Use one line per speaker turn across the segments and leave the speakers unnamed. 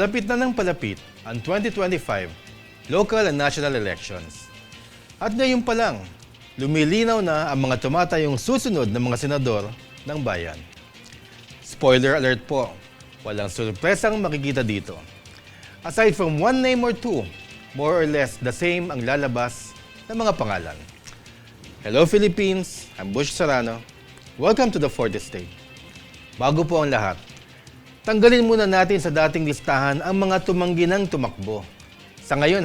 Palapit na ng palapit ang 2025 local and national elections. At ngayon pa lang, lumilinaw na ang mga tumatayong susunod na mga senador ng bayan. Spoiler alert po, walang surpresang makikita dito. Aside from one name or two, more or less the same ang lalabas ng mga pangalan. Hello Philippines, I'm Bush Serrano. Welcome to the Fourth Estate. Bago po ang lahat, tanggalin muna natin sa dating listahan ang mga tumanggi ng tumakbo. Sa ngayon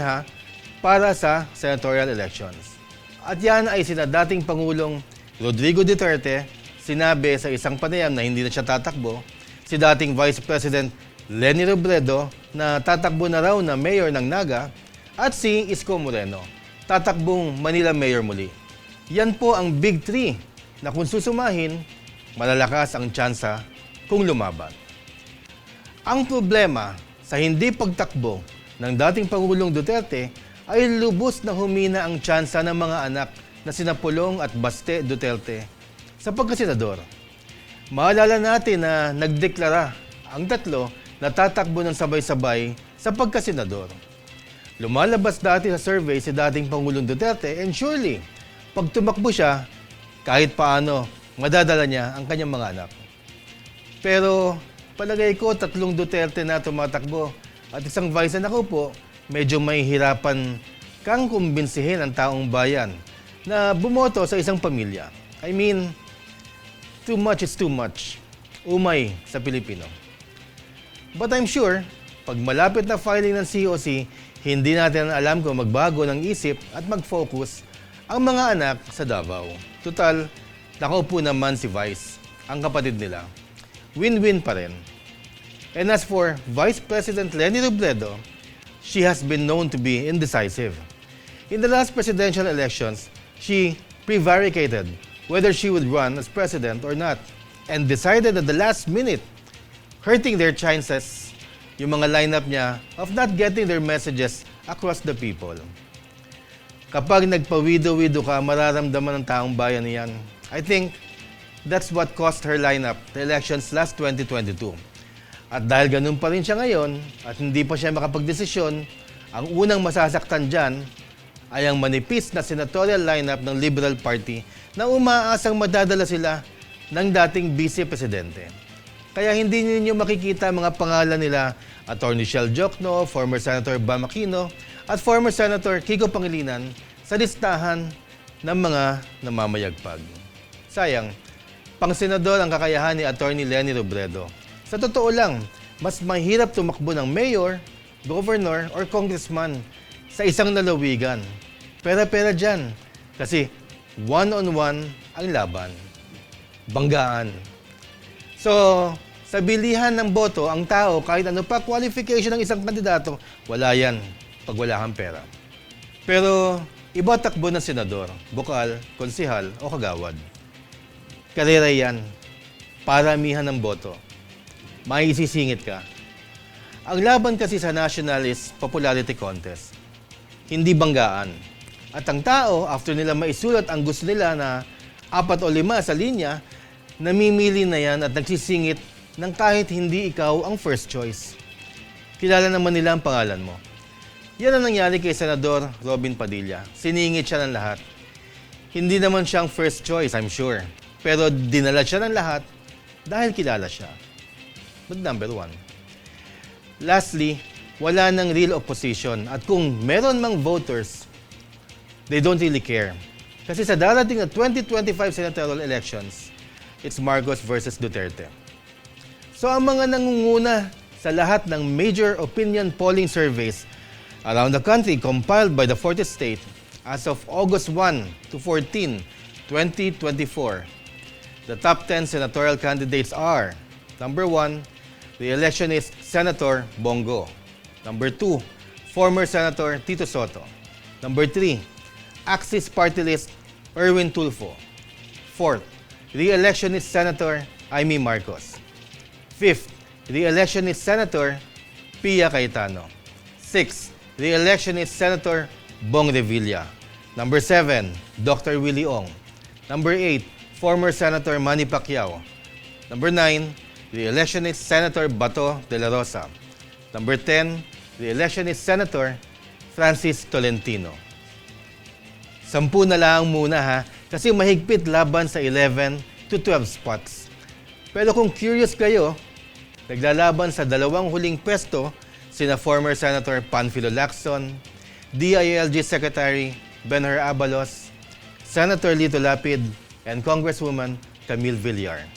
para sa senatorial elections. At yan ay sina dating Pangulong Rodrigo Duterte, sinabi sa isang panayam na hindi na siya tatakbo, si dating Vice President Leni Robredo na tatakbo na raw na mayor ng Naga, at si Isko Moreno, tatakbong Manila Mayor muli. Yan po ang Big Three na kung susumahin, malalakas ang tsansa kung lumaban. Ang problema sa hindi pagtakbo ng dating Pangulong Duterte ay lubos na humina ang tsansa ng mga anak na sina Pulong at Baste Duterte sa pagkasenador. Maalala natin na nagdeklara ang tatlo na tatakbo ng sabay-sabay sa pagkasenador. Lumalabas dati sa survey si dating Pangulong Duterte and surely, pag tumakbo siya, kahit paano, madadala niya ang kanyang mga anak. Pero palagay ko, tatlong Duterte na tumatakbo at isang vice na po, medyo may hirapan kang kumbinsihin ang taong bayan na bumoto sa isang pamilya. I mean, too much is too much. Umay sa Pilipino. But I'm sure, pag malapit na filing ng COC, hindi natin alam kung magbago ng isip at mag-focus ang mga anak sa Davao. Total, nakaupo naman si Vice, ang kapatid nila. Win-win pa rin. And as for Vice President Leni Robredo, she has been known to be indecisive. In the last presidential elections, she prevaricated whether she would run as president or not and decided at the last minute, hurting their chances, yung mga lineup niya of not getting their messages across the people. Kapag nagpawido-wido ka, mararamdaman ng taong bayan niyan. I think that's what cost her lineup the elections last 2022. At dahil ganun pa rin siya ngayon at hindi pa siya makapagdesisyon, ang unang masasaktan dyan ay ang manipis na senatorial lineup ng Liberal Party na umaasang madadala sila ng dating vice-presidente. Kaya hindi ninyo makikita mga pangalan nila Atty. Shell Jokno, former Senator Bam Aquino, at former Senator Kiko Pangilinan sa listahan ng mga namamayagpag. Sayang, pang-senador ang kakayahan ni Atty. Leni Robredo. Sa totoo lang, mas mahirap tumakbo ng mayor, governor, or congressman sa isang lalawigan. Pera-pera dyan. Kasi one-on-one ang laban. Banggaan. So, sa bilihan ng boto, ang tao, kahit ano pa qualification ng isang kandidato, wala yan pag wala kang pera. Pero, iba takbo ng senador, bukal, konsihal, o kagawad. Karera yan. Paramihan ng boto. May isisingit ka. Ang laban kasi sa national is popularity contest. Hindi banggaan. At ang tao, after nila maisulat ang gusto nila na 4 o 5 sa linya, namimili na yan at nagsisingit ng kahit hindi ikaw ang first choice. Kilala naman nila ang pangalan mo. Yan ang nangyari kay Senador Robin Padilla. Siningit siya ng lahat. Hindi naman siyang first choice, I'm sure. Pero dinala siya ng lahat dahil kilala siya. But number one. Lastly, wala nang real opposition. At kung meron mang voters, they don't really care. Kasi sa darating na 2025 senatorial elections, it's Marcos versus Duterte. So ang mga nangunguna sa lahat ng major opinion polling surveys around the country compiled by the Fourth Estate as of August 1 to 14, 2024, the top 10 senatorial candidates are: number 1, the electionist Senator Bongo. Number 2, former Senator Tito Soto. Number 3, Axis Party List Erwin Tulfo. 4th, re-electionist Senator Amy Marcos. 5th, re-electionist Senator Pia Cayetano. 6th, re-electionist Senator Bong Revilla. Number 7, Dr. Willie Ong. Number 8, former Senator Manny Pacquiao. Number 9, re-electionist Senator Bato de la Rosa. Number 10, the election is Senator Francis Tolentino. 10 na lang muna ha, kasi mahigpit laban sa 11 to 12 spots. Pero kung curious kayo, naglalaban sa dalawang huling pwesto sina former Senator Panfilo Lacson, DILG Secretary Benhur Abalos, Senator Lito Lapid, and Congresswoman Camille Villar.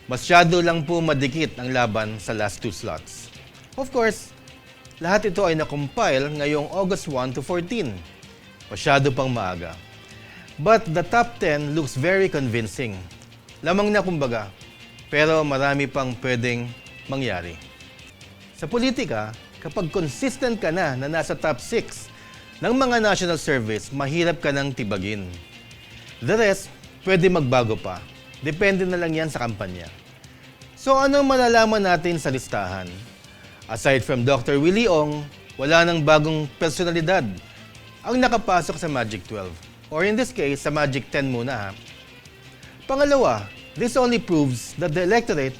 Masyado lang po madikit ang laban sa last 2 slots. Of course, lahat ito ay nakompile ngayong August 1 to 14. Masyado pang maaga. But the top 10 looks very convincing. Lamang na kumbaga, pero marami pang pwedeng mangyari. Sa politika, kapag consistent ka na nasa top 6 ng mga national service, mahirap ka nang tibagin. The rest, pwede magbago pa. Depende na lang yan sa kampanya. So ano malalaman natin sa listahan? Aside from Dr. Willie Ong, wala nang bagong personalidad ang nakapasok sa Magic 12. Or in this case, sa Magic 10 muna ha. Pangalawa, this only proves that the electorate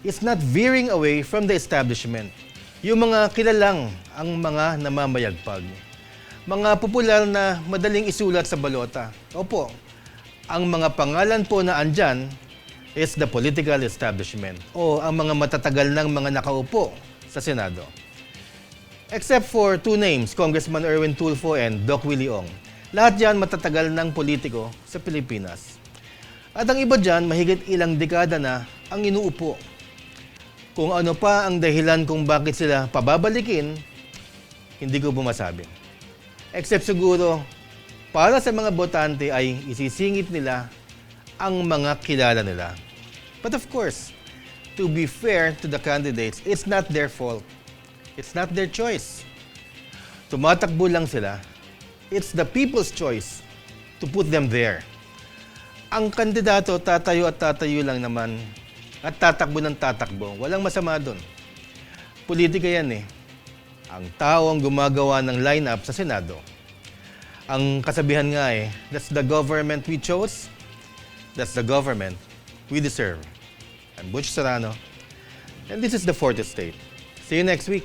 is not veering away from the establishment. Yung mga kilalang ang mga namamayagpag. Mga popular na madaling isulat sa balota. Opo, ang mga pangalan po na andyan is the political establishment o ang mga matatagal ng mga nakaupo sa Senado. Except for 2 names, Congressman Erwin Tulfo and Doc Willie Ong. Lahat yan matatagal ng politiko sa Pilipinas. At ang iba dyan, mahigit ilang dekada na ang inuupo. Kung ano pa ang dahilan kung bakit sila pababalikin, hindi ko masabi. Except siguro, para sa mga botante ay isisingit nila ang mga kilala nila. But of course, to be fair to the candidates, it's not their fault. It's not their choice. Tumatakbo lang sila. It's the people's choice to put them there. Ang kandidato tatayo at tatayo lang naman at tatakbo ng tatakbo. Walang masama doon. Politika yan eh. Ang tao ang gumagawa ng lineup sa Senado. Ang kasabihan nga eh, that's the government we chose, that's the government we deserve. I'm Butch Serrano, and this is the Fourth Estate. See you next week.